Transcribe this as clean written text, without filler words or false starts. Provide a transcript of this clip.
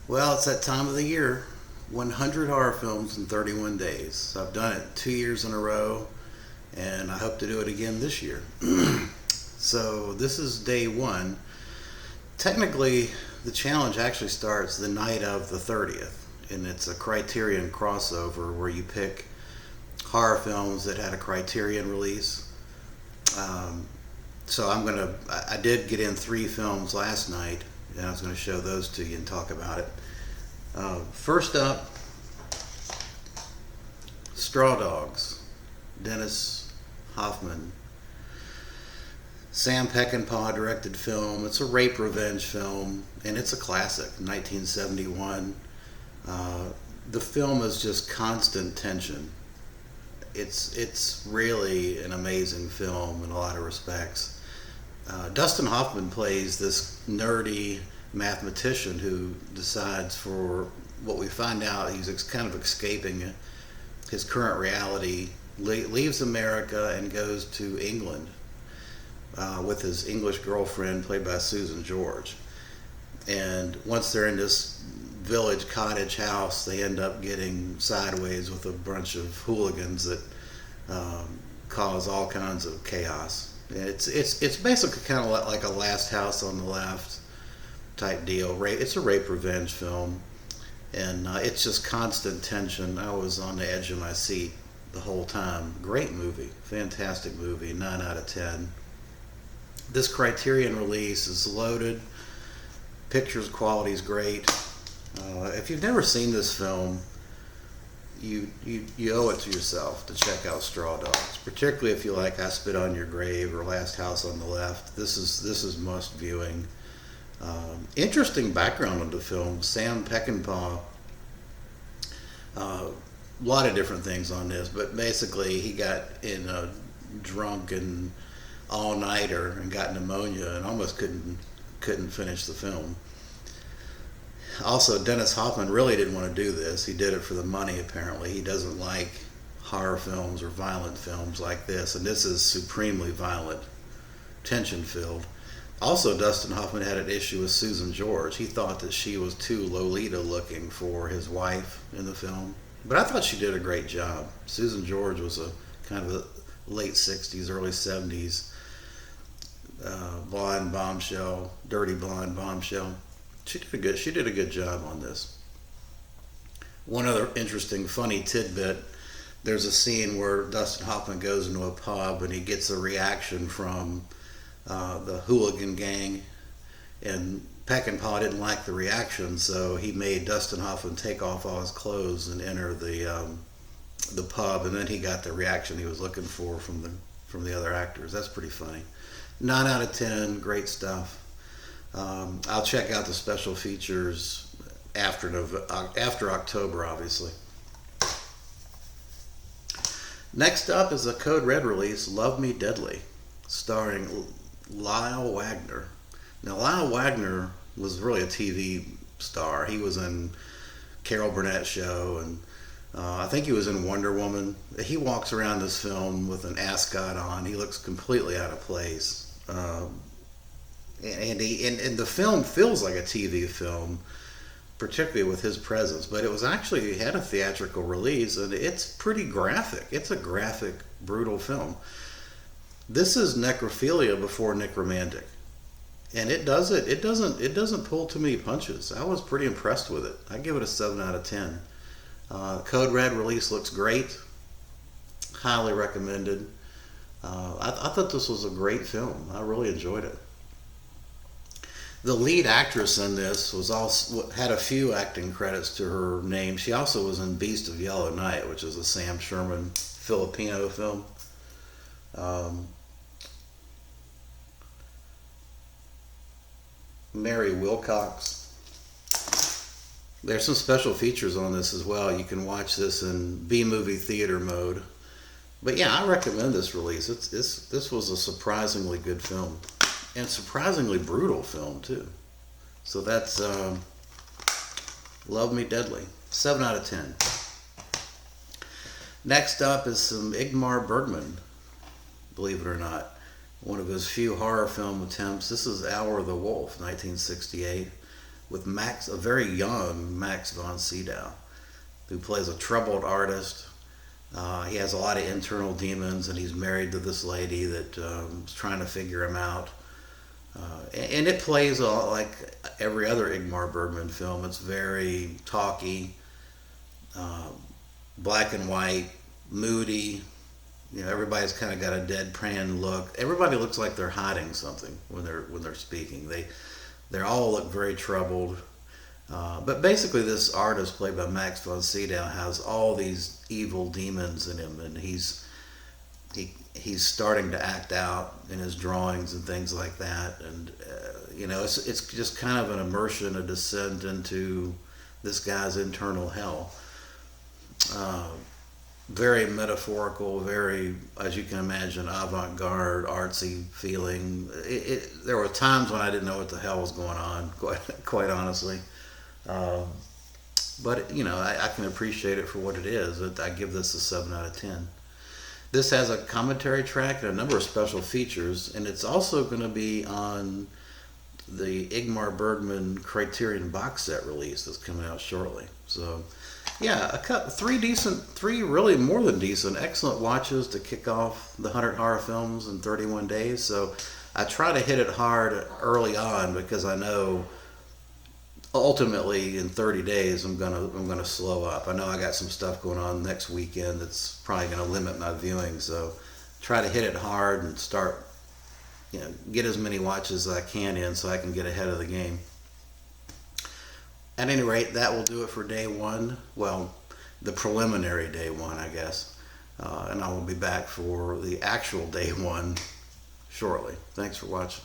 Well, it's that time of the year. 100 horror films in 31 days. So I've done it 2 years in a row, and I hope to do it again this year. So this is day one. Technically, the challenge actually starts the night of the 30th, and it's a Criterion crossover where you pick horror films that had a Criterion release. Um, so I did get in 3 films last night, and I was going to show those to you and talk about it. First up, Straw Dogs, Dennis Hoffman. Sam Peckinpah directed film. It's a rape revenge film, and it's a classic, 1971. The film is just constant tension. It's really an amazing film in a lot of respects. Dustin Hoffman plays this nerdy mathematician who decides, for what we find out, he's kind of escaping his current reality, leaves America and goes to England with his English girlfriend played by Susan George. And once they're in this village cottage house, they end up getting sideways with a bunch of hooligans that cause all kinds of chaos. It's basically kind of like a Last House on the Left type deal. It's a rape revenge film, and it's just constant tension. I was on the edge of my seat the whole time. Great movie, fantastic movie, 9 out of 10. This Criterion release is loaded. Pictures quality is great. If you've never seen this film, you owe it to yourself to check out Straw Dogs, particularly if you like I Spit on Your Grave or Last House on the Left. This is must viewing. Interesting background of the film. Sam Peckinpah, a lot of different things on this, but basically he got in a drunk and all-nighter and got pneumonia and almost couldn't finish the film. Also, Dennis Hoffman really didn't want to do this. He did it for the money, apparently. He doesn't like horror films or violent films like this, and this is supremely violent, tension-filled. Also, Dustin Hoffman had an issue with Susan George. He thought that she was too Lolita-looking for his wife in the film, but I thought she did a great job. Susan George was a kind of a late 60s, early 70s blonde bombshell, dirty blonde bombshell. She did a good job on this. One other interesting, funny tidbit: there's a scene where Dustin Hoffman goes into a pub and he gets a reaction from the hooligan gang, and Peckinpah didn't like the reaction, so he made Dustin Hoffman take off all his clothes and enter the pub, and then he got the reaction he was looking for from the other actors. That's pretty funny. 9 out of 10, great stuff. I'll check out the special features after October, obviously. Next up is a Code Red release, Love Me Deadly, starring Lyle Wagner. Now, Lyle Wagner was really a TV star. He was in Carol Burnett's show, and I think he was in Wonder Woman. He walks around this film with an ascot on. He looks completely out of place. And the film feels like a TV film, particularly with his presence. But it had a theatrical release, and it's pretty graphic. It's a graphic, brutal film. This is necrophilia before necromantic, and it doesn't pull too many punches. I was pretty impressed with it. I give it a 7 out of 10. Code Red release looks great. Highly recommended. I thought this was a great film. I really enjoyed it. The lead actress in this had a few acting credits to her name. She also was in Beast of Yellow Night, which is a Sam Sherman Filipino film. Mary Wilcox. There's some special features on this as well. You can watch this in B-movie theater mode. But yeah, I recommend this release. This was a surprisingly good film, and surprisingly brutal film too. So that's Love Me Deadly, 7 out of 10. Next up is some Ingmar Bergman, believe it or not. One of his few horror film attempts. This is Hour of the Wolf, 1968. with a very young Max von Sydow, who plays a troubled artist. He has a lot of internal demons, and he's married to this lady that is trying to figure him out. And it plays like every other Ingmar Bergman film. It's very talky, uh, black and white, moody. Everybody's kind of got a deadpan look. Everybody looks like they're hiding something when they're speaking. They all look very troubled. But basically, this artist played by Max von Sydow has all these evil demons in him, and he's starting to act out in his drawings and things like that. And it's just kind of an immersion, a descent into this guy's internal hell. Very metaphorical, very, as you can imagine, avant-garde, artsy feeling. There were times when I didn't know what the hell was going on, quite honestly. Um, but I can appreciate it for what it is. I give this a 7 out of 10. This has a commentary track and a number of special features, and it's also going to be on the Ingmar Bergman Criterion box set release that's coming out shortly. So, yeah, three really more than decent, excellent watches to kick off the 100 horror films in 31 days. So, I try to hit it hard early on because I know ultimately in 30 days I'm gonna slow up. I know I got some stuff going on next weekend that's probably gonna limit my viewing. So, try to hit it hard and start, get as many watches as I can in so I can get ahead of the game. At any rate, that will do it for day one. Well, the preliminary day one, I guess. And I will be back for the actual day one shortly. Thanks for watching.